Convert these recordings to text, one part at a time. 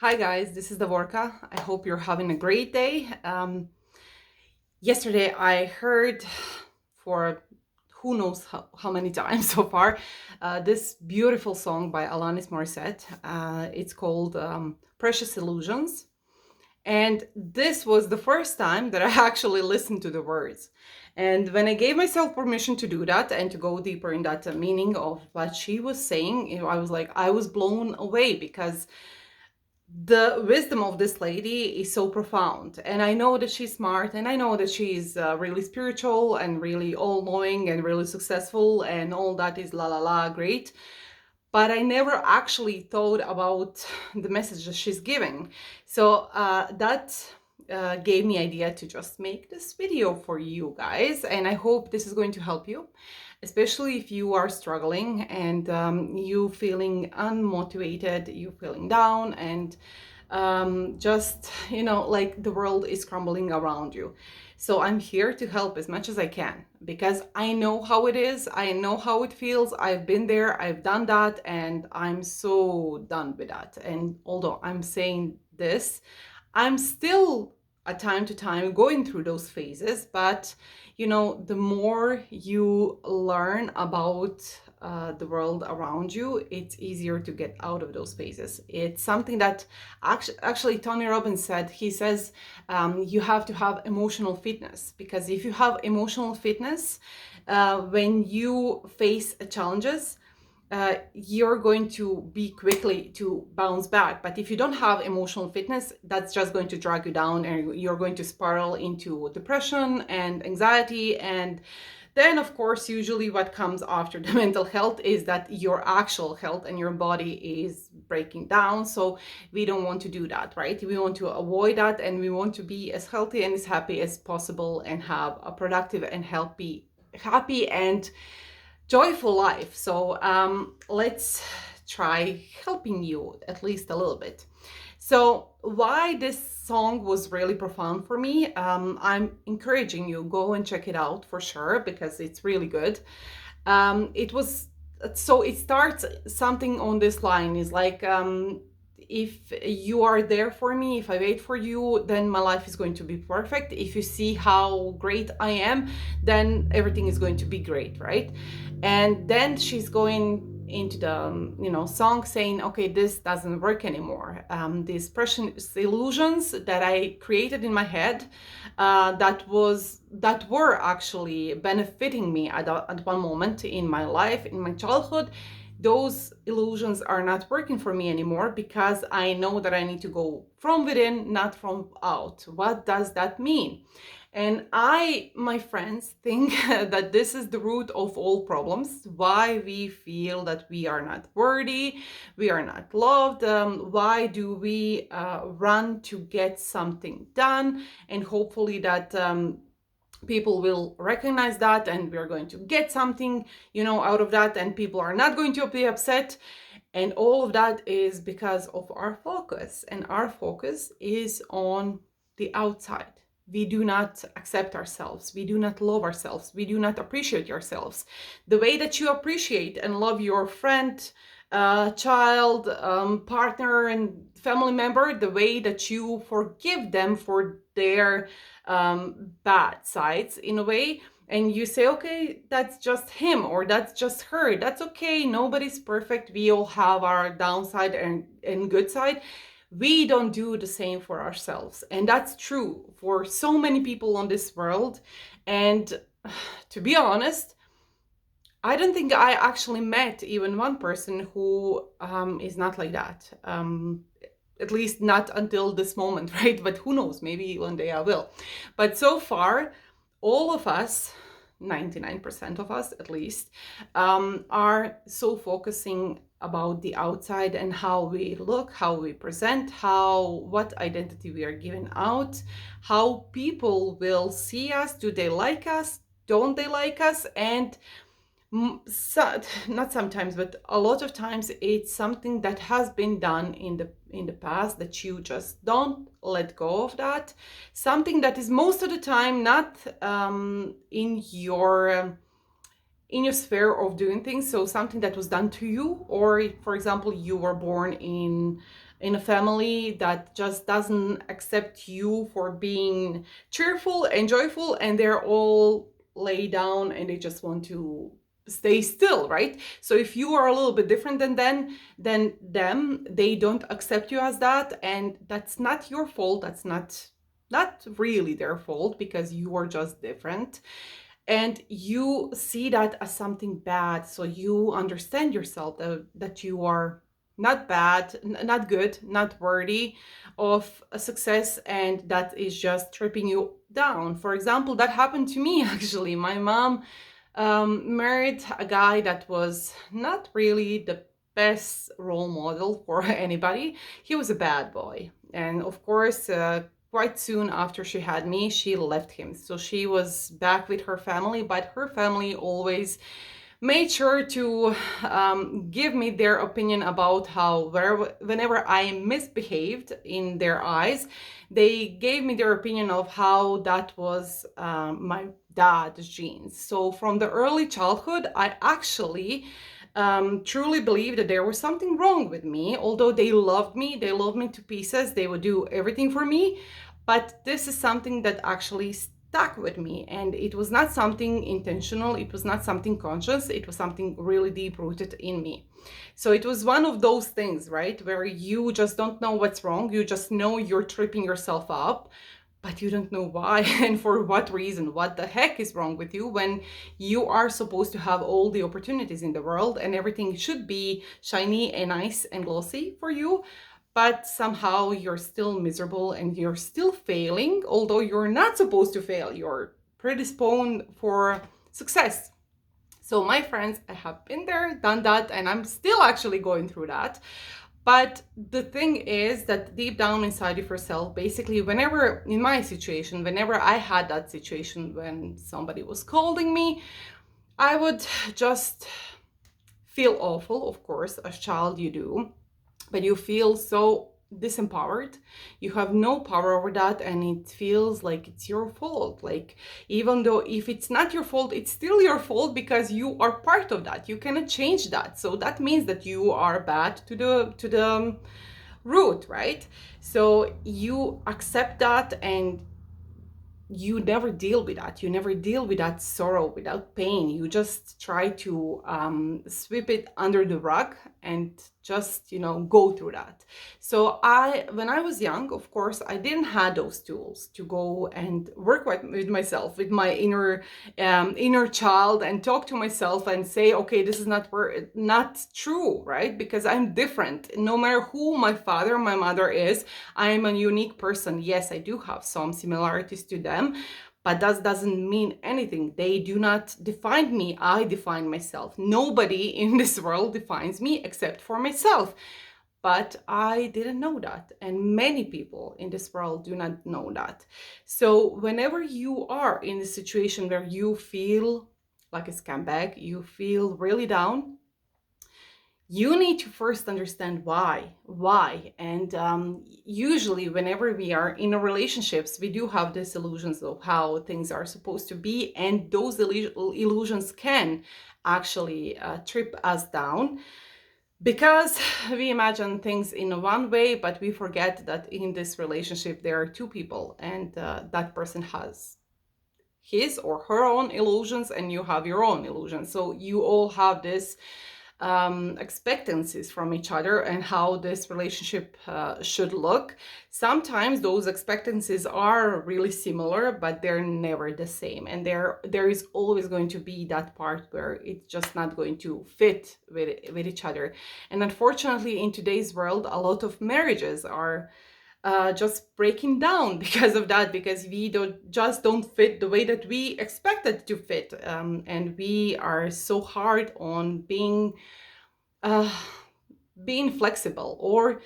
Hi guys, this is Davorka. I hope you're having a great day. Yesterday I heard for who knows how many times so far this beautiful song by Alanis Morissette. It's called Precious Illusions. And this was the first time that I actually listened to the words. And when I gave myself permission to do that and to go deeper in that meaning of what she was saying, I was like, I was blown away because the wisdom of this lady is so profound. And I know that she's smart, and I know that she's really spiritual and really all knowing and really successful, and all that is la la la great. But I never actually thought about the message that she's giving. So that gave me idea to just make this video for you guys, and I hope this is going to help you, especially if you are struggling and you feeling unmotivated, you feeling down, and just like the world is crumbling around you. So I'm here to help as much as I can because I know how it is, I know how it feels, I've been there, I've done that, and I'm so done with that. And although I'm saying this, I'm still at time to time going through those phases, but the more you learn about the world around you, it's easier to get out of those phases. It's something that actually Tony Robbins said. He says you have to have emotional fitness, because if you have emotional fitness, when you face challenges, you're going to be quickly to bounce back. But if you don't have emotional fitness, that's just going to drag you down, and you're going to spiral into depression and anxiety. And then, of course, usually what comes after the mental health is that your actual health and your body is breaking down. So we don't want to do that, right? We want to avoid that, and we want to be as healthy and as happy as possible and have a productive and happy and joyful life. So let's try helping you at least a little bit. So why this song was really profound for me, I'm encouraging you, go and check it out for sure, because it's really good. It starts something on this line is like, if you are there for me, if I wait for you, then my life is going to be perfect. If you see how great I am, then everything is going to be great, right? And then she's going into the song saying, okay, this doesn't work anymore. These precious illusions that I created in my head, that were actually benefiting me at one moment in my life, in my childhood, those illusions are not working for me anymore, because I know that I need to go from within, not from out. What does that mean? And my friends, think that this is the root of all problems. Why we feel that we are not worthy, we are not loved. Why do we run to get something done, and hopefully that people will recognize that, and we're going to get something out of that, and people are not going to be upset. And all of that is because of our focus, and our focus is on the outside. We do not accept ourselves, we do not love ourselves, we do not appreciate ourselves the way that you appreciate and love your friend, child, partner, and family member, the way that you forgive them for their bad sides in a way. And you say, okay, that's just him or that's just her, that's okay, nobody's perfect, we all have our downside and good side. We don't do the same for ourselves, and that's true for so many people on this world. And to be honest, I don't think I actually met even one person who is not like that. At least not until this moment, right? But who knows, maybe one day I will. But so far, all of us, 99% of us at least, are so focusing about the outside and how we look, how we present, what identity we are giving out, how people will see us, do they like us, don't they like us. And not sometimes, but a lot of times, it's something that has been done in the past that you just don't let go of. That something that is most of the time not in in your sphere of doing things. So something that was done to you, or for example, you were born in a family that just doesn't accept you for being cheerful and joyful, and they're all lay down and they just want to stay still, right? So if you are a little bit different than them, they don't accept you as that, and that's not your fault. That's not really their fault, because you are just different, and you see that as something bad. So you understand yourself that you are not bad, not good, not worthy of a success, and that is just tripping you down. For example, that happened to me actually. My mom married a guy that was not really the best role model for anybody. He was a bad boy. And of course, quite soon after she had me, she left him. So she was back with her family, but her family always made sure to give me their opinion about how, whenever I misbehaved in their eyes, they gave me their opinion of how that was my dad's genes. So from the early childhood, I actually truly believed that there was something wrong with me. Although they loved me to pieces, they would do everything for me. But this is something that actually stuck with me, and it was not something intentional, it was not something conscious, it was something really deep rooted in me. So it was one of those things, right, where you just don't know what's wrong, you just know you're tripping yourself up, but you don't know why and for what reason. What the heck is wrong with you when you are supposed to have all the opportunities in the world and everything should be shiny and nice and glossy for you, but somehow you're still miserable and you're still failing, although you're not supposed to fail. You're predisposed for success. So my friends, I have been there, done that, and I'm still actually going through that. But the thing is that deep down inside of yourself, basically, whenever, in my situation, whenever I had that situation when somebody was scolding me, I would just feel awful, of course, as child you do, but you feel so disempowered. You have no power over that, and it feels like it's your fault. Like, even though if it's not your fault, it's still your fault because you are part of that. You cannot change that. So that means that you are bad to the root, right? So you accept that, and you never deal with that. You never deal with that sorrow, without pain. You just try to sweep it under the rug and just, go through that. So when I was young, of course, I didn't have those tools to go and work with myself, with my inner child, and talk to myself and say, okay, this is not true, right? Because I'm different. No matter who my father or my mother is, I'm a unique person. Yes, I do have some similarities to them, but that doesn't mean anything. They do not define me. I define myself. Nobody in this world defines me except for myself. But I didn't know that. And many people in this world do not know that. So whenever you are in a situation where you feel like a scumbag, you feel really down, you need to first understand why. And usually whenever we are in a relationships, we do have these illusions of how things are supposed to be, and those illusions can actually trip us down, because we imagine things in one way, but we forget that in this relationship there are two people, and that person has his or her own illusions and you have your own illusions. So you all have this expectancies from each other and how this relationship should look. Sometimes those expectancies are really similar, but they're never the same, and there is always going to be that part where it's just not going to fit with each other. And unfortunately, in today's world, a lot of marriages are just breaking down because of that, because we don't fit the way that we expected to fit, and we are so hard on being flexible, or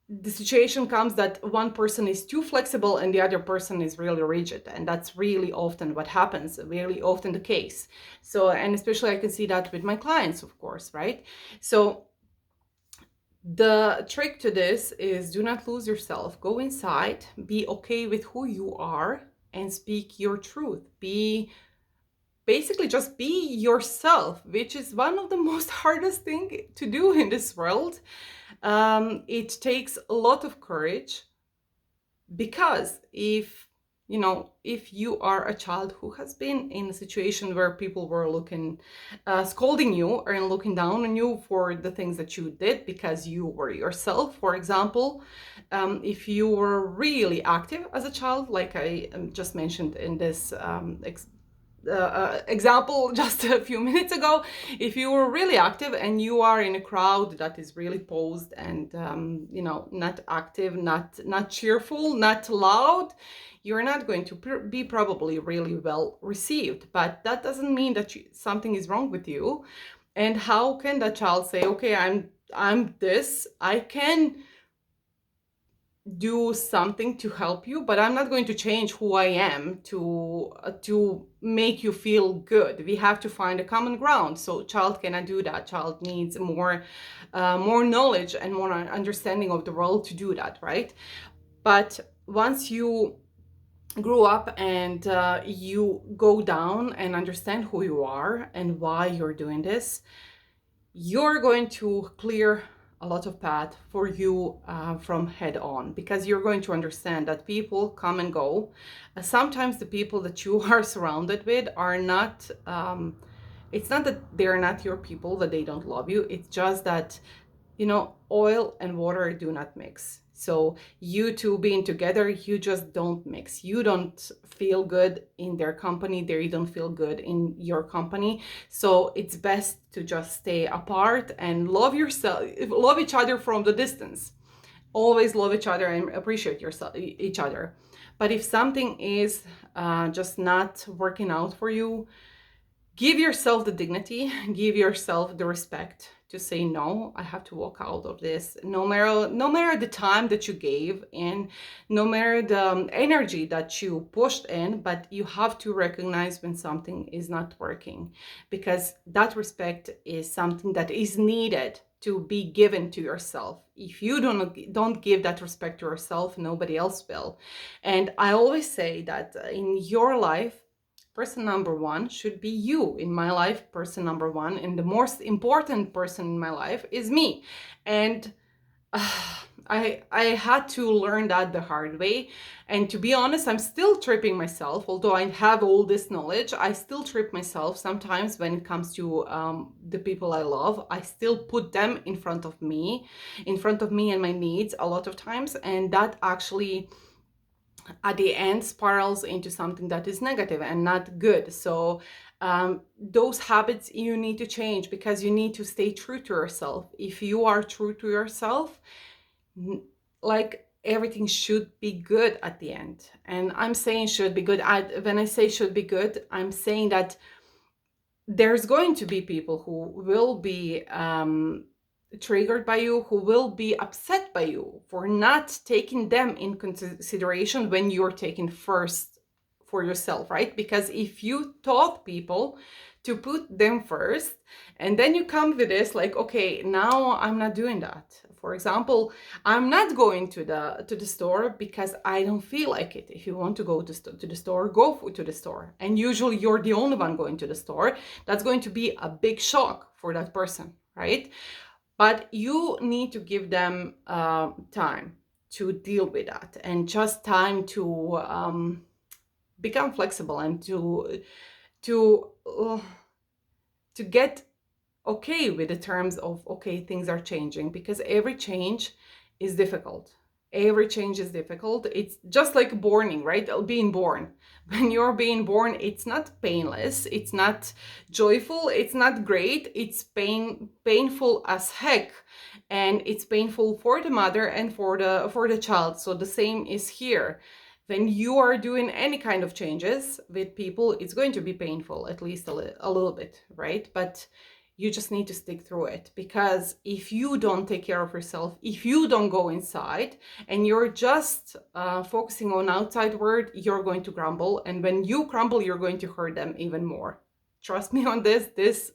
the situation comes that one person is too flexible and the other person is really rigid, and that's really often what happens, really often the case. So, and especially I can see that with my clients, of course, right? So the trick to this is, do not lose yourself. Go inside, be okay with who you are, and speak your truth. Be basically just be yourself, which is one of the most hardest thing to do in this world. It takes a lot of courage, because if you are a child who has been in a situation where people were scolding you or looking down on you for the things that you did because you were yourself, for example, if you were really active as a child, like I just mentioned in this example just a few minutes ago, if you were really active and you are in a crowd that is really posed and not active, not cheerful, not loud, you're not going to be probably really well received. But that doesn't mean that something is wrong with you. And how can that child say, okay, I'm this, I can do something to help you, but I'm not going to change who I am to make you feel good. We have to find a common ground. So child cannot do that. Child needs more knowledge and more understanding of the world to do that, right? But once you grow up and you go down and understand who you are and why you're doing this, you're going to clear a lot of path for you from head on, because you're going to understand that people come and go. Sometimes the people that you are surrounded with are not, it's not that they're not your people, that they don't love you. It's just that, oil and water do not mix. So you two being together, you just don't mix. You don't feel good in their company. They don't feel good in your company. So it's best to just stay apart and love each other from the distance. Always love each other and appreciate each other. But if something is just not working out for you, give yourself the dignity, give yourself the respect to say, no, I have to walk out of this, no matter the time that you gave and no matter the energy that you pushed in. But you have to recognize when something is not working, because that respect is something that is needed to be given to yourself. If you don't give that respect to yourself, nobody else will. And I always say that in your life, person number one should be you. In my life, person number one and the most important person in my life is me. And I had to learn that the hard way. And to be honest, I'm still tripping myself. Although I have all this knowledge, I still trip myself sometimes when it comes to the people I love. I still put them in front of me and my needs a lot of times. And that actually at the end spirals into something that is negative and not good. So those habits you need to change, because you need to stay true to yourself. If you are true to yourself, like, everything should be good at the end. And I'm saying should be good. When I say should be good, I'm saying that there's going to be people who will be triggered by you, who will be upset by you for not taking them in consideration when you're taking first for yourself, right? Because if you taught people to put them first and then you come with this, like, okay, now I'm not doing that. For example, I'm not going to the store because I don't feel like it. If you want to go to the store, go to the store. And usually you're the only one going to the store. That's going to be a big shock for that person, right? But you need to give them time to deal with that, and just time to become flexible and to get okay with the terms of, okay, things are changing, because every change is difficult. Every change is difficult. It's just like borning, right? Being born. When you're being born, it's not painless, it's not joyful, it's not great, it's painful as heck. And it's painful for the mother and for the child. So the same is here. When you are doing any kind of changes with people, it's going to be painful, at least a little bit, right? But you just need to stick through it, because if you don't take care of yourself, if you don't go inside and you're just focusing on outside world, you're going to crumble. And when you crumble, you're going to hurt them even more. Trust me on this. This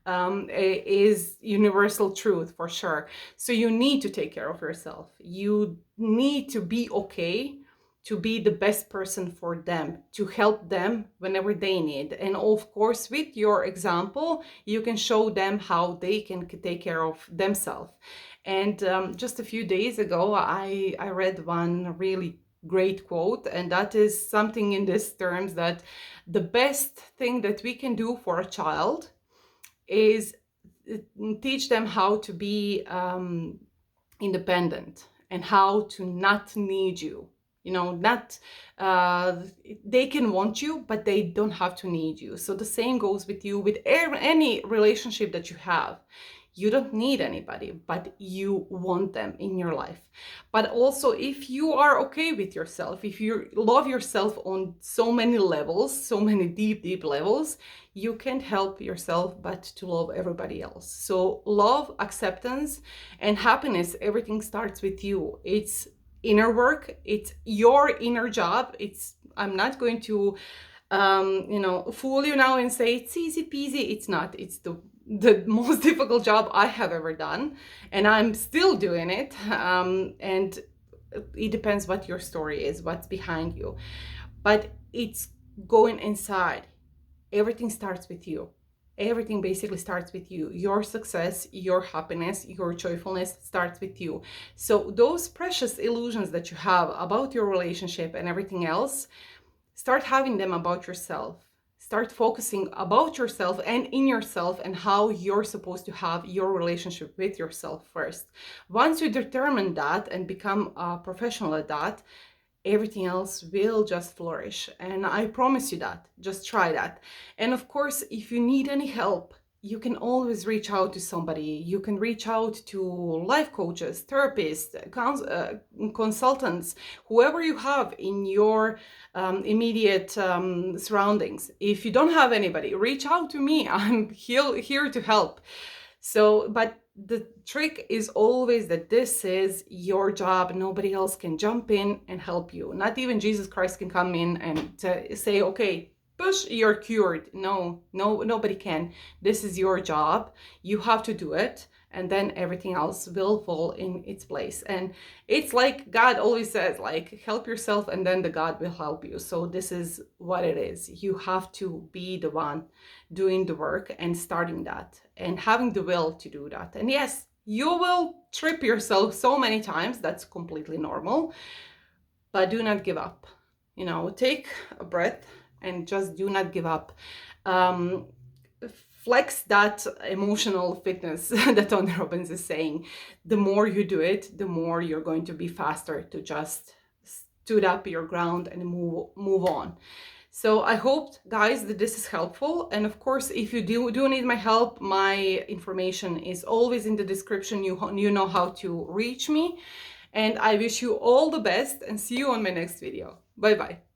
is universal truth for sure. So you need to take care of yourself. You need to be okay to be the best person for them, to help them whenever they need. And of course, with your example, you can show them how they can take care of themselves. And just a few days ago, I read one really great quote, and that is something in this terms that the best thing that we can do for a child is teach them how to be independent and how to not need you. You know, not they can want you, but they don't have to need you. So the same goes with you, with any relationship that you have. You don't need anybody, but you want them in your life. But also, if you are okay with yourself, if you love yourself on so many levels, so many deep levels, you can't help yourself but to love everybody else. So love, acceptance, and happiness, everything starts with you. It's inner work. It's your inner job. I'm not going to fool you now and say it's easy peasy. It's not. It's the most difficult job I have ever done, and I'm still doing it. And it depends what your story is, what's behind you, but it's going inside. Everything starts with you. Everything basically starts with you. Your success, your happiness, your joyfulness starts with you. So those precious illusions that you have about your relationship and everything else, start having them about yourself. Start focusing about yourself and in yourself and how you're supposed to have your relationship with yourself first. Once you determine that and become a professional at that, everything else will just flourish. And I promise you that. Just try that. And of course, if you need any help, you can always reach out to somebody. You can reach out to life coaches, therapists, consultants, whoever you have in your immediate surroundings. If you don't have anybody, reach out to me. I'm here to help. So, but the trick is always that this is your job. Nobody else can jump in and help you. Not even Jesus Christ can come in and say, okay, push, you're cured. No, nobody can. This is your job. You have to do it. And then everything else will fall in its place. And it's like God always says, like, help yourself and then the God will help you. So this is what it is. You have to be the one doing the work and starting that and having the will to do that. And yes, you will trip yourself so many times. That's completely normal. But do not give up. You know, take a breath and just do not give up. Flex that emotional fitness that Tony Robbins is saying. The more you do it, the more you're going to be faster to just stood up your ground and move on. So I hope, guys, that this is helpful. And of course, if you do need my help, my information is always in the description. You know how to reach me. And I wish you all the best and see you on my next video. Bye-bye.